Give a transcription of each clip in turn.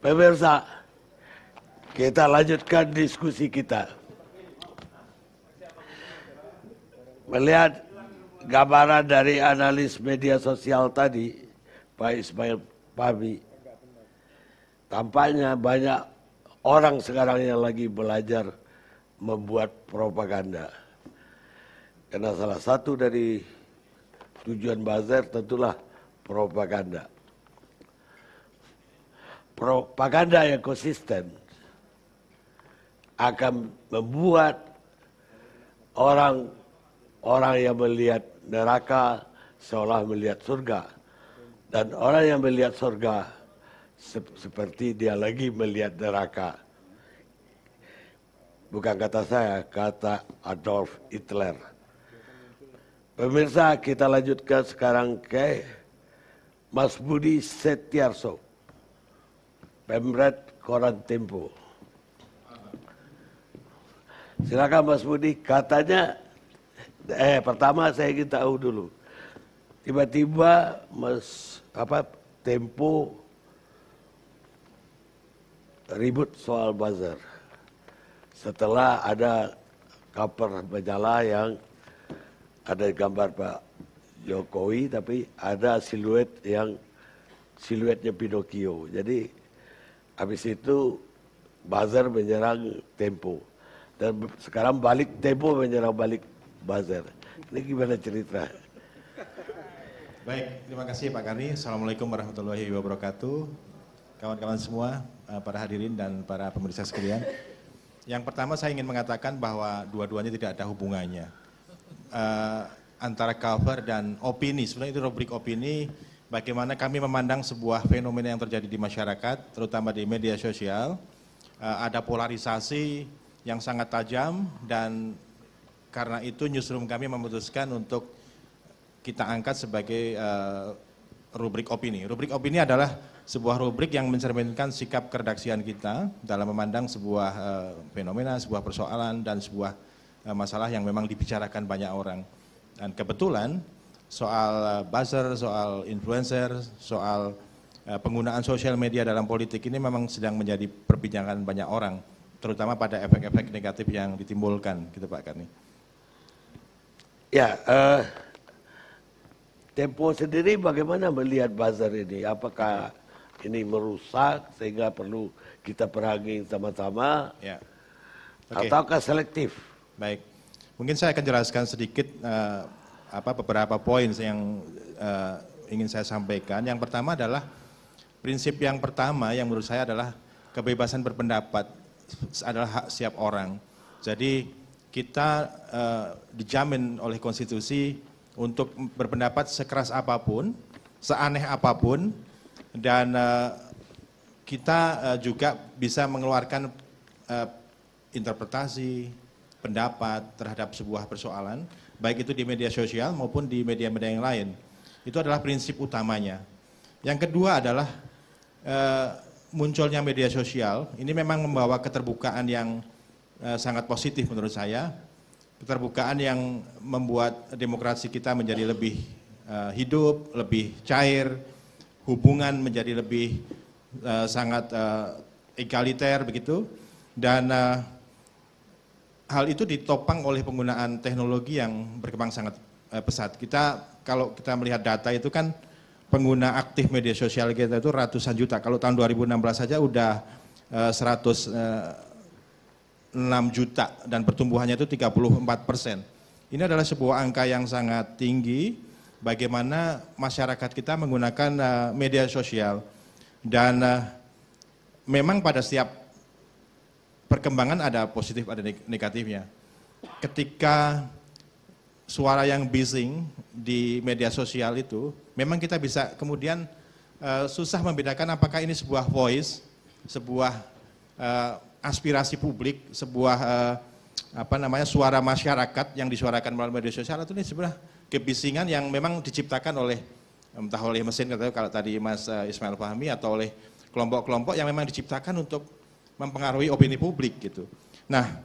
Pemirsa, kita lanjutkan diskusi kita. Melihat gambaran dari analis media sosial tadi, Pak Ismail Fahmi, tampaknya banyak orang sekarang yang lagi belajar membuat propaganda. Karena salah satu dari tujuan buzzer tentulah propaganda. Propaganda yang konsisten akan membuat orang yang melihat neraka seolah melihat surga. Dan orang yang melihat surga seperti dia lagi melihat neraka. Bukan kata saya, kata Adolf Hitler. Pemirsa, kita lanjutkan sekarang ke Mas Budi Setiarso, Pemret Koran Tempo. Silakan Mas Budi, katanya, pertama saya ingin tahu dulu, tiba-tiba Tempo ribut soal buzzer. Setelah ada cover majalah yang ada gambar Pak Jokowi, tapi ada siluetnya Pinocchio. Jadi habis itu buzzer menyerang Tempo. Dan sekarang Tempo menyerang balik buzzer. Ini gimana cerita? Baik, terima kasih Pak Karni. Assalamualaikum warahmatullahi wabarakatuh. Kawan-kawan semua, para hadirin dan para pemirsa sekalian. Yang pertama saya ingin mengatakan bahwa dua-duanya tidak ada hubungannya. Antara cover dan opini, sebenarnya itu rubrik opini, bagaimana kami memandang sebuah fenomena yang terjadi di masyarakat, terutama di media sosial. Ada polarisasi yang sangat tajam dan karena itu newsroom kami memutuskan untuk kita angkat sebagai rubrik opini. Rubrik opini adalah sebuah rubrik yang mencerminkan sikap keredaksian kita dalam memandang sebuah fenomena, sebuah persoalan dan sebuah masalah yang memang dibicarakan banyak orang. Dan kebetulan soal buzzer, soal influencer, soal penggunaan sosial media dalam politik ini memang sedang menjadi perbincangan banyak orang, terutama pada efek-efek negatif yang ditimbulkan, gitu Pak Karni. Ya, Tempo sendiri bagaimana melihat buzzer ini? Apakah ini merusak sehingga perlu kita perangi sama-sama? Ya. Ataukah selektif? Baik, mungkin saya akan jelaskan sedikit beberapa poin yang ingin saya sampaikan. Yang pertama adalah prinsip yang pertama yang menurut saya adalah kebebasan berpendapat adalah hak setiap orang. Jadi kita dijamin oleh konstitusi untuk berpendapat sekeras apapun, seaneh apapun, dan kita juga bisa mengeluarkan interpretasi, pendapat terhadap sebuah persoalan, baik itu di media sosial maupun di media-media yang lain. Itu adalah prinsip utamanya. Yang kedua adalah munculnya media sosial, ini memang membawa keterbukaan yang sangat positif menurut saya. Keterbukaan yang membuat demokrasi kita menjadi lebih hidup, lebih cair, hubungan menjadi lebih sangat egaliter begitu. Dan hal itu ditopang oleh penggunaan teknologi yang berkembang sangat pesat. Kalau kita melihat data itu kan pengguna aktif media sosial kita itu ratusan juta. Kalau tahun 2016 saja udah 106 juta dan pertumbuhannya itu 34%. Ini adalah sebuah angka yang sangat tinggi bagaimana masyarakat kita menggunakan media sosial. Dan memang pada setiap perkembangan ada positif, ada negatifnya. Ketika suara yang bising di media sosial itu, memang kita bisa kemudian susah membedakan apakah ini sebuah voice, sebuah aspirasi publik, sebuah suara masyarakat yang disuarakan melalui media sosial, atau ini sebenarnya kebisingan yang memang diciptakan oleh entah oleh mesin, kalau tadi Mas Ismail Fahmi, atau oleh kelompok-kelompok yang memang diciptakan untuk mempengaruhi opini publik gitu. Nah,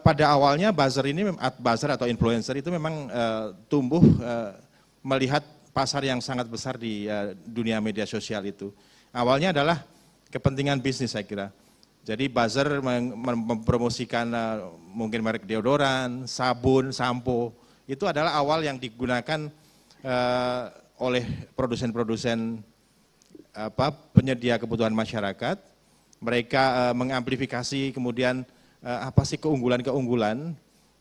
pada awalnya buzzer atau influencer itu memang tumbuh melihat pasar yang sangat besar di dunia media sosial itu. Awalnya adalah kepentingan bisnis saya kira. Jadi buzzer mempromosikan mungkin merek deodoran, sabun, sampo, itu adalah awal yang digunakan oleh produsen-produsen penyedia kebutuhan masyarakat. Mereka mengamplifikasi kemudian apa sih keunggulan-keunggulan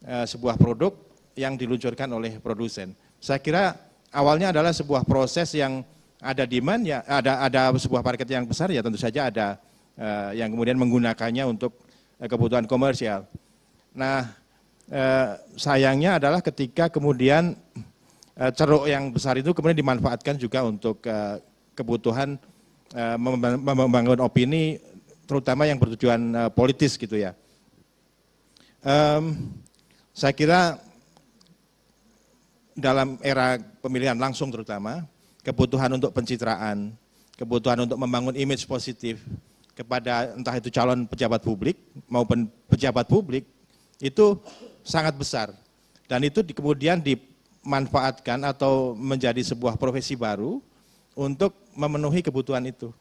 sebuah produk yang diluncurkan oleh produsen. Saya kira awalnya adalah sebuah proses yang ada demand, ya ada sebuah market yang besar, ya tentu saja ada yang kemudian menggunakannya untuk kebutuhan komersial. Nah, sayangnya adalah ketika kemudian ceruk yang besar itu kemudian dimanfaatkan juga untuk kebutuhan membangun opini, terutama yang bertujuan politis gitu ya. Saya kira dalam era pemilihan langsung terutama, kebutuhan untuk pencitraan, kebutuhan untuk membangun image positif kepada entah itu calon pejabat publik maupun pejabat publik itu sangat besar. Dan itu kemudian dimanfaatkan atau menjadi sebuah profesi baru untuk memenuhi kebutuhan itu.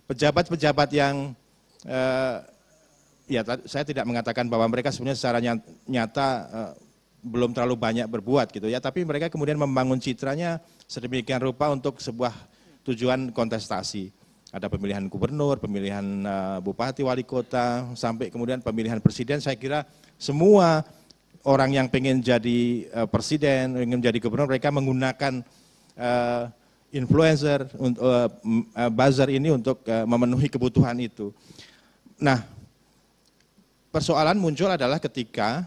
Pejabat-pejabat yang ya saya tidak mengatakan bahwa mereka sebenarnya secara nyata belum terlalu banyak berbuat gitu ya, tapi mereka kemudian membangun citranya sedemikian rupa untuk sebuah tujuan kontestasi. Ada pemilihan gubernur, pemilihan bupati, wali kota, sampai kemudian pemilihan presiden. Saya kira semua orang yang pengen jadi presiden, ingin menjadi gubernur, mereka menggunakan influencer, buzzer ini untuk memenuhi kebutuhan itu. Nah, persoalan muncul adalah ketika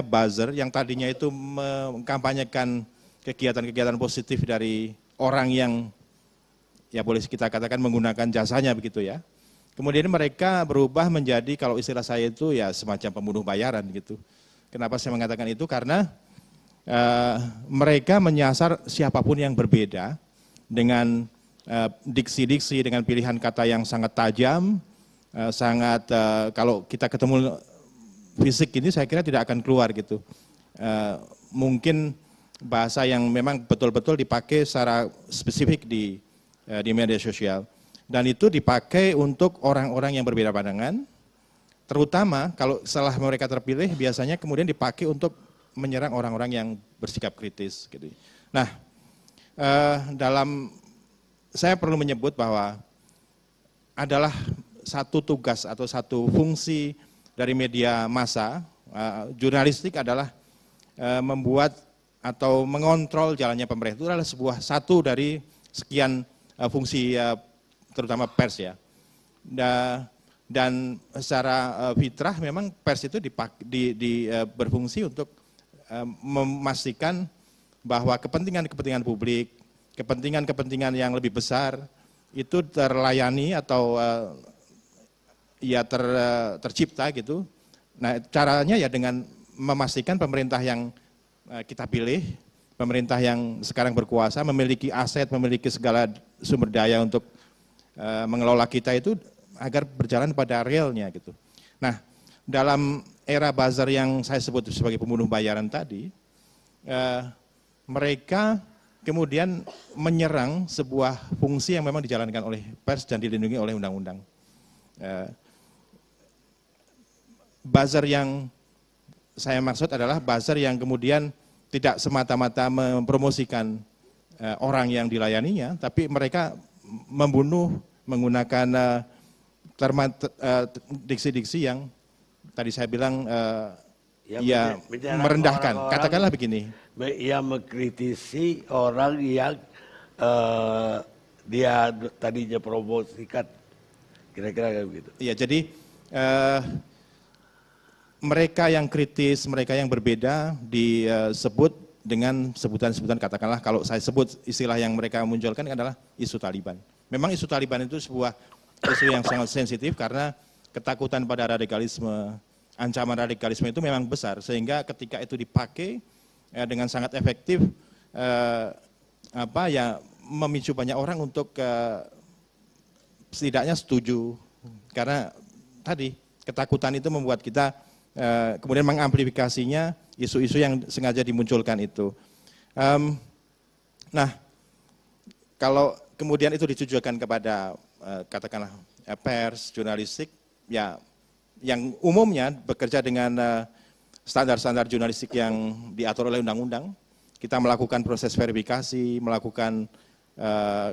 buzzer yang tadinya itu mengkampanyekan kegiatan-kegiatan positif dari orang yang ya boleh kita katakan menggunakan jasanya begitu ya. Kemudian mereka berubah menjadi, kalau istilah saya itu ya semacam pembunuh bayaran gitu. Kenapa saya mengatakan itu? Karena mereka menyasar siapapun yang berbeda dengan diksi-diksi, dengan pilihan kata yang sangat tajam, kalau kita ketemu fisik ini saya kira tidak akan keluar gitu. Mungkin bahasa yang memang betul-betul dipakai secara spesifik di media sosial. Dan itu dipakai untuk orang-orang yang berbeda pandangan, terutama kalau setelah mereka terpilih biasanya kemudian dipakai untuk menyerang orang-orang yang bersikap kritis. Gitu. Nah, saya perlu menyebut bahwa adalah satu tugas atau satu fungsi dari media massa, jurnalistik adalah membuat atau mengontrol jalannya pemerintah. Itu adalah satu dari sekian fungsi terutama pers ya. Dan secara fitrah memang pers itu berfungsi untuk memastikan bahwa kepentingan-kepentingan publik, kepentingan-kepentingan yang lebih besar itu terlayani atau tercipta gitu. Nah, caranya ya dengan memastikan pemerintah yang kita pilih, pemerintah yang sekarang berkuasa memiliki aset, memiliki segala sumber daya untuk mengelola kita itu agar berjalan pada realnya gitu. Nah, dalam era buzzer yang saya sebut sebagai pembunuh bayaran tadi, mereka kemudian menyerang sebuah fungsi yang memang dijalankan oleh pers dan dilindungi oleh undang-undang. Buzzer yang saya maksud adalah buzzer yang kemudian tidak semata-mata mempromosikan orang yang dilayaninya, tapi mereka membunuh menggunakan diksi-diksi yang tadi saya bilang ya merendahkan. Katakanlah begini. Yang mengkritisi orang yang dia tadinya promosikan, kira-kira kayak begitu. Iya, jadi mereka yang kritis, mereka yang berbeda disebut dengan sebutan-sebutan, katakanlah kalau saya sebut istilah yang mereka munculkan adalah isu Taliban. Memang isu Taliban itu sebuah isu yang sangat sensitif karena ketakutan pada radikalisme, ancaman radikalisme itu memang besar, sehingga ketika itu dipakai dengan sangat efektif memicu banyak orang untuk setidaknya setuju, karena tadi ketakutan itu membuat kita kemudian mengamplifikasinya isu-isu yang sengaja dimunculkan itu. Nah, kalau kemudian itu ditujukan kepada katakanlah pers, jurnalistik, ya yang umumnya bekerja dengan standar-standar jurnalistik yang diatur oleh undang-undang, kita melakukan proses verifikasi, melakukan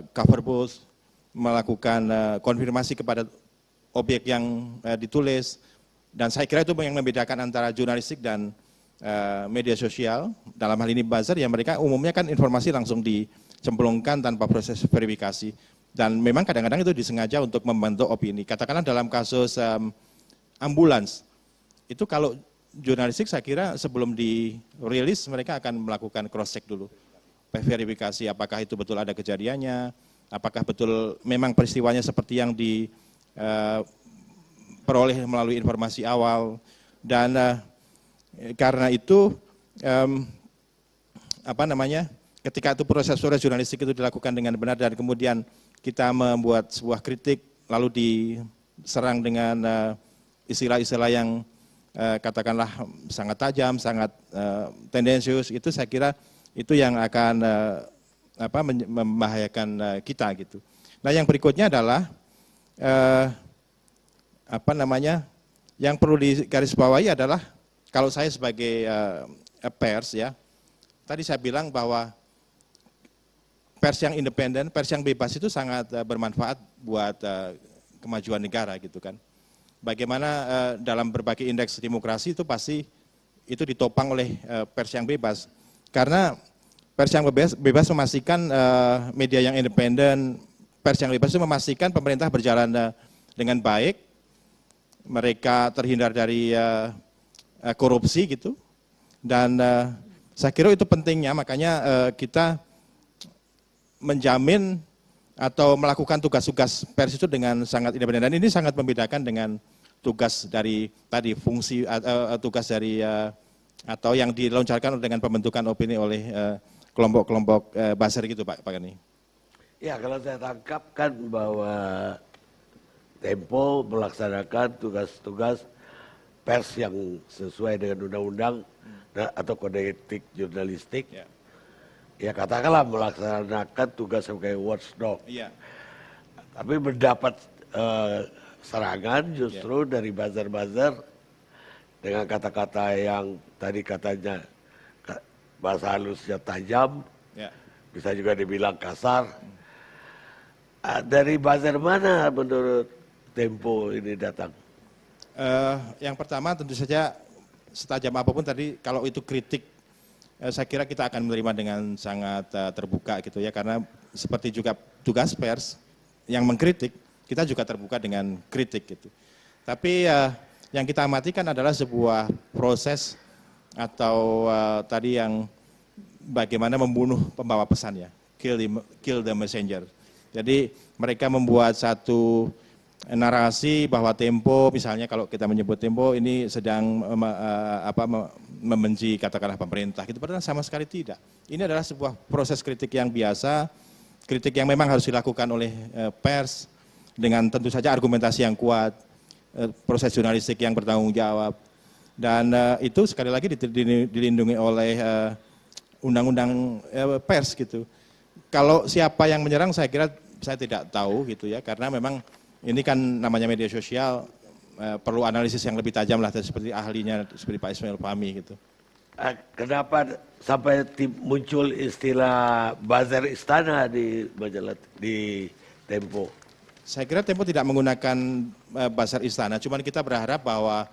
cover booth, melakukan konfirmasi kepada objek yang ditulis, dan saya kira itu yang membedakan antara jurnalistik dan media sosial. Dalam hal ini buzzer, ya mereka umumnya kan informasi langsung dicemplungkan tanpa proses verifikasi, dan memang kadang-kadang itu disengaja untuk membentuk opini. Katakanlah dalam kasus ambulans, itu kalau jurnalistik saya kira sebelum dirilis mereka akan melakukan cross check dulu, verifikasi apakah itu betul ada kejadiannya, apakah betul memang peristiwanya seperti yang diperoleh melalui informasi awal. Dan karena itu ketika itu proses jurnalistik itu dilakukan dengan benar dan kemudian kita membuat sebuah kritik lalu diserang dengan istilah-istilah yang katakanlah sangat tajam, sangat tendensius, itu saya kira itu yang akan membahayakan kita gitu. Nah, yang berikutnya adalah yang perlu digarisbawahi adalah kalau saya sebagai pers, ya, tadi saya bilang bahwa pers yang independen, pers yang bebas itu sangat bermanfaat buat kemajuan negara gitu kan. Bagaimana dalam berbagai indeks demokrasi itu pasti itu ditopang oleh pers yang bebas. Karena pers yang bebas memastikan media yang independen, pers yang bebas itu memastikan pemerintah berjalan dengan baik, mereka terhindar dari korupsi gitu. Dan saya kira itu pentingnya, makanya kita menjamin atau melakukan tugas-tugas pers itu dengan sangat independen. Dan ini sangat membedakan dengan tugas dari tadi fungsi tugas dari atau yang dilontarkan dengan pembentukan opini oleh kelompok-kelompok buzzer gitu Pak Gani. Ya, kalau saya tangkap kan bahwa Tempo melaksanakan tugas-tugas pers yang sesuai dengan undang-undang atau kode etik jurnalistik. Ya. Ya katakanlah melaksanakan tugas sebagai watchdog. Ya. Tapi mendapat serangan justru dari buzzer-buzzer dengan kata-kata yang tadi katanya bahasa halusnya tajam, bisa juga dibilang kasar. Dari buzzer mana menurut Tempo ini datang? Yang pertama tentu saja setajam apapun tadi, kalau itu kritik, saya kira kita akan menerima dengan sangat terbuka gitu ya, karena seperti juga tugas pers yang mengkritik, kita juga terbuka dengan kritik gitu. Tapi yang kita amatikan adalah sebuah proses atau tadi yang bagaimana membunuh pembawa pesan ya, kill the messenger. Jadi mereka membuat satu narasi bahwa Tempo, misalnya kalau kita menyebut Tempo ini sedang membenci katakanlah pemerintah gitu, padahal sama sekali tidak. Ini adalah sebuah proses kritik yang biasa, kritik yang memang harus dilakukan oleh pers dengan tentu saja argumentasi yang kuat, proses jurnalistik yang bertanggung jawab, dan itu sekali lagi dilindungi oleh undang-undang pers gitu. Kalau siapa yang menyerang saya kira saya tidak tahu gitu ya, karena memang ini kan namanya media sosial, perlu analisis yang lebih tajam lah seperti ahlinya seperti Pak Ismail Fahmi gitu. Kenapa sampai muncul istilah buzzer istana di majalah di Tempo? Saya kira Tempo tidak menggunakan buzzer istana, cuman kita berharap bahwa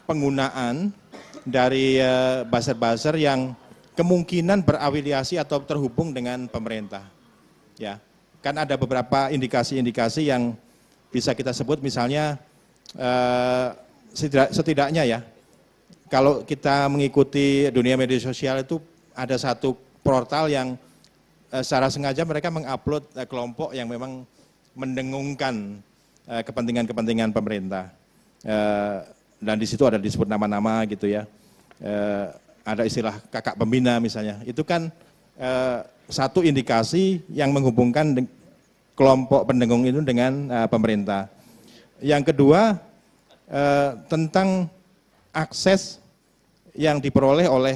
penggunaan dari buzzer-buzzer yang kemungkinan berafiliasi atau terhubung dengan pemerintah. Ya, kan ada beberapa indikasi-indikasi yang bisa kita sebut, misalnya setidaknya ya, kalau kita mengikuti dunia media sosial itu ada satu portal yang secara sengaja mereka mengupload kelompok yang memang mendengungkan kepentingan-kepentingan pemerintah. Dan di situ ada disebut nama-nama gitu ya. Ada istilah kakak pembina misalnya. Itu kan satu indikasi yang menghubungkan kelompok pendengung itu dengan pemerintah. Yang kedua, tentang akses yang diperoleh oleh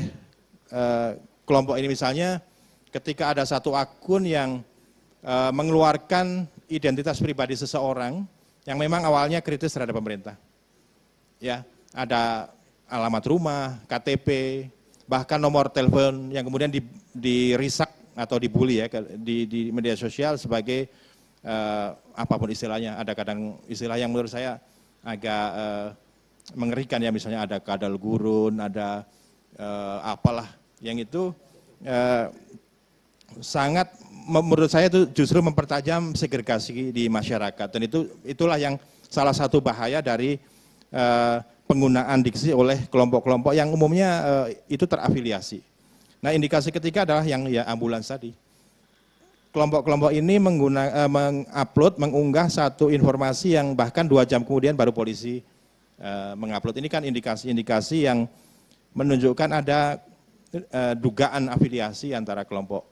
kelompok ini, misalnya ketika ada satu akun yang mengeluarkan identitas pribadi seseorang yang memang awalnya kritis terhadap pemerintah. Ya, ada alamat rumah, KTP, bahkan nomor telepon yang kemudian dirisak atau dibully ya di media sosial sebagai apapun istilahnya. Ada kadang istilah yang menurut saya agak mengerikan ya, misalnya ada kadal gurun, ada apalah yang itu sangat menurut saya itu justru mempertajam segregasi di masyarakat, dan itulah yang salah satu bahaya dari penggunaan diksi oleh kelompok-kelompok yang umumnya itu terafiliasi. Nah, indikasi ketiga adalah yang ya ambulans tadi. Kelompok-kelompok ini mengupload, mengunggah satu informasi yang bahkan 2 jam kemudian baru polisi mengupload. Ini kan indikasi-indikasi yang menunjukkan ada dugaan afiliasi antara kelompok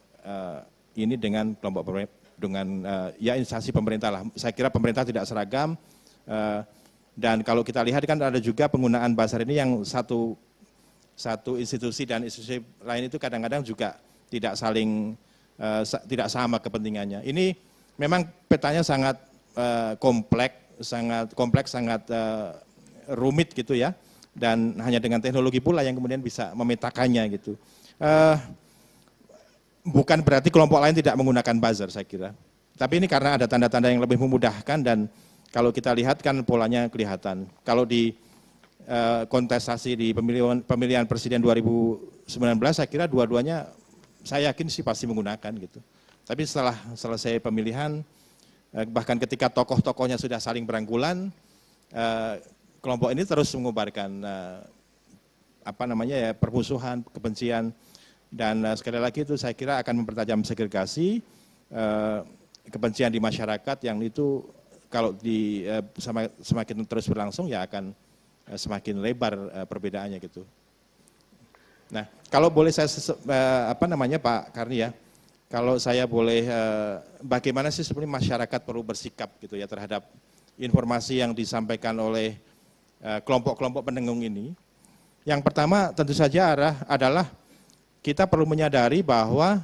ini dengan kelompok ya instansi pemerintah lah. Saya kira pemerintah tidak seragam, dan kalau kita lihat kan ada juga penggunaan buzzer ini yang satu institusi dan institusi lain itu kadang-kadang juga tidak tidak sama kepentingannya. Ini memang petanya sangat kompleks, sangat rumit gitu ya, dan hanya dengan teknologi pula yang kemudian bisa memetakannya gitu. Bukan berarti kelompok lain tidak menggunakan buzzer saya kira. Tapi ini karena ada tanda-tanda yang lebih memudahkan, dan kalau kita lihat kan polanya kelihatan. Kalau di kontestasi di pemilihan presiden 2019 saya kira dua-duanya saya yakin sih pasti menggunakan gitu. Tapi setelah selesai pemilihan, bahkan ketika tokoh-tokohnya sudah saling berangkulan, kelompok ini terus mengobarkan permusuhan, kebencian. Dan sekali lagi itu saya kira akan mempertajam segregasi, kebencian di masyarakat yang itu kalau semakin terus berlangsung ya akan semakin lebar perbedaannya gitu. Nah, kalau boleh saya Pak Karni ya, kalau saya boleh bagaimana sih sebenarnya masyarakat perlu bersikap gitu ya terhadap informasi yang disampaikan oleh kelompok-kelompok pendengung ini. Yang pertama tentu saja adalah kita perlu menyadari bahwa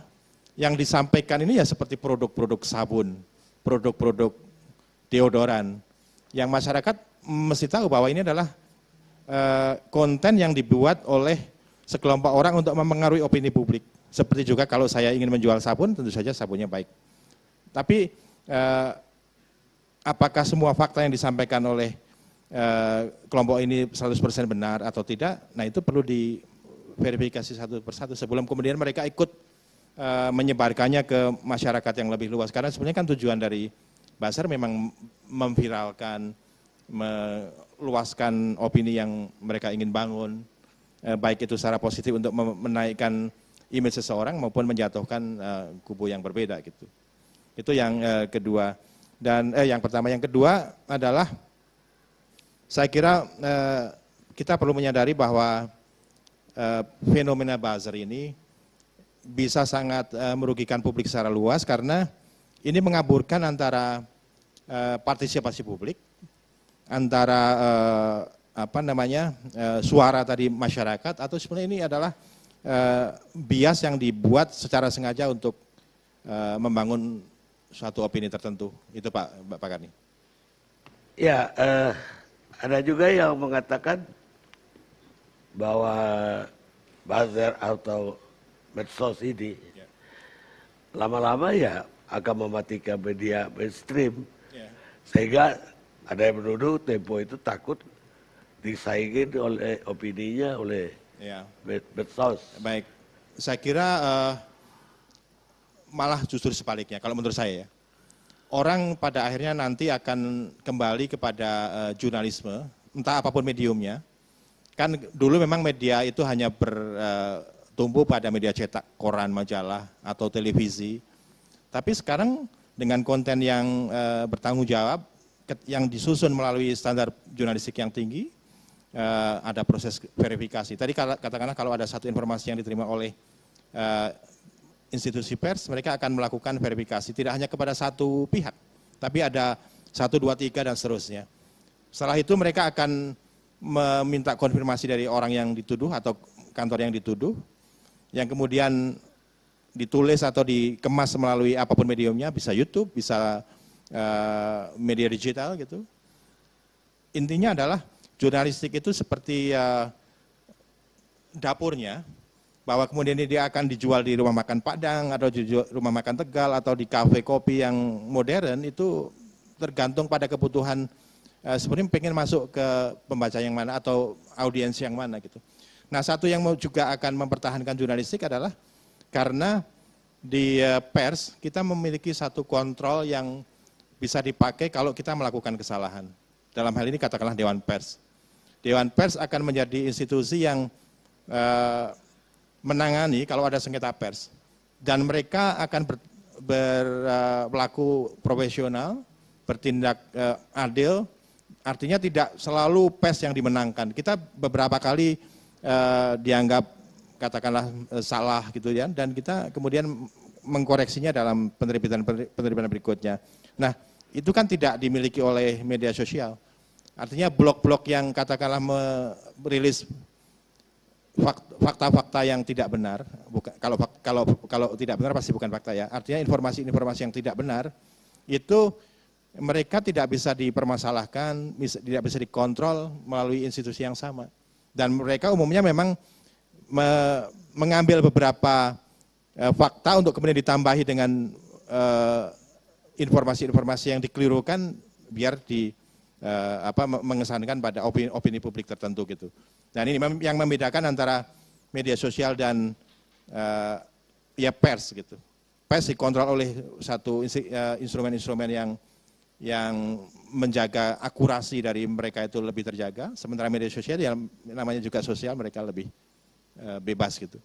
yang disampaikan ini ya seperti produk-produk sabun, produk-produk deodoran, yang masyarakat mesti tahu bahwa ini adalah konten yang dibuat oleh sekelompok orang untuk mempengaruhi opini publik. Seperti juga kalau saya ingin menjual sabun, tentu saja sabunnya baik. Tapi apakah semua fakta yang disampaikan oleh kelompok ini 100% benar atau tidak? Nah, itu perlu diverifikasi satu persatu sebelum kemudian mereka ikut menyebarkannya ke masyarakat yang lebih luas. Karena sebenarnya kan tujuan dari buzzer memang memviralkan, meluaskan opini yang mereka ingin bangun, baik itu secara positif untuk menaikkan image seseorang maupun menjatuhkan kubu yang berbeda gitu. Itu yang kedua. Dan yang pertama, yang kedua adalah saya kira kita perlu menyadari bahwa fenomena buzzer ini bisa sangat merugikan publik secara luas karena ini mengaburkan antara partisipasi publik, antara suara tadi masyarakat, atau sebenarnya ini adalah bias yang dibuat secara sengaja untuk membangun suatu opini tertentu. Itu Pak Karni. Ya, ada juga yang mengatakan bahwa buzzer atau medsos ini lama-lama ya akan mematikan media mainstream, sehingga ada yang menuduh Tempo itu takut disaingin oleh opininya oleh medsos. Baik, saya kira malah justru sebaliknya kalau menurut saya ya. Orang pada akhirnya nanti akan kembali kepada jurnalisme, entah apapun mediumnya. Kan dulu memang media itu hanya bertumbuh pada media cetak, koran, majalah, atau televisi. Tapi sekarang dengan konten yang bertanggung jawab, yang disusun melalui standar jurnalistik yang tinggi, ada proses verifikasi. Tadi katakanlah kalau ada satu informasi yang diterima oleh institusi pers, mereka akan melakukan verifikasi, tidak hanya kepada satu pihak, tapi ada 1, 2, 3 dan seterusnya. Setelah itu mereka akan meminta konfirmasi dari orang yang dituduh atau kantor yang dituduh, yang kemudian ditulis atau dikemas melalui apapun mediumnya, bisa YouTube, bisa media digital gitu. Intinya adalah jurnalistik itu seperti dapurnya, bahwa kemudian dia akan dijual di rumah makan Padang atau di rumah makan Tegal atau di kafe kopi yang modern, itu tergantung pada kebutuhan sebenarnya pengen masuk ke pembaca yang mana atau audiens yang mana gitu. Nah, satu yang juga akan mempertahankan jurnalistik adalah karena di pers kita memiliki satu kontrol yang bisa dipakai kalau kita melakukan kesalahan. Dalam hal ini katakanlah Dewan Pers. Dewan Pers akan menjadi institusi yang menangani kalau ada sengketa pers. Dan mereka akan berlaku profesional, bertindak adil, artinya tidak selalu pers yang dimenangkan. Kita beberapa kali dianggap katakanlah salah gitu ya, dan kita kemudian mengkoreksinya dalam penerbitan berikutnya. Nah, itu kan tidak dimiliki oleh media sosial. Artinya blog-blog yang katakanlah merilis fakta-fakta yang tidak benar, bukan, kalau tidak benar pasti bukan fakta ya. Artinya informasi-informasi yang tidak benar itu mereka tidak bisa dipermasalahkan, tidak bisa dikontrol melalui institusi yang sama. Dan mereka umumnya memang mengambil beberapa fakta untuk kemudian ditambahi dengan informasi-informasi yang dikelirukan biar mengesankan pada opini publik tertentu gitu. Dan ini yang membedakan antara media sosial dan ya pers gitu. Pers dikontrol oleh satu instrumen-instrumen yang menjaga akurasi dari mereka itu lebih terjaga, sementara media sosial yang namanya juga sosial mereka lebih bebas gitu.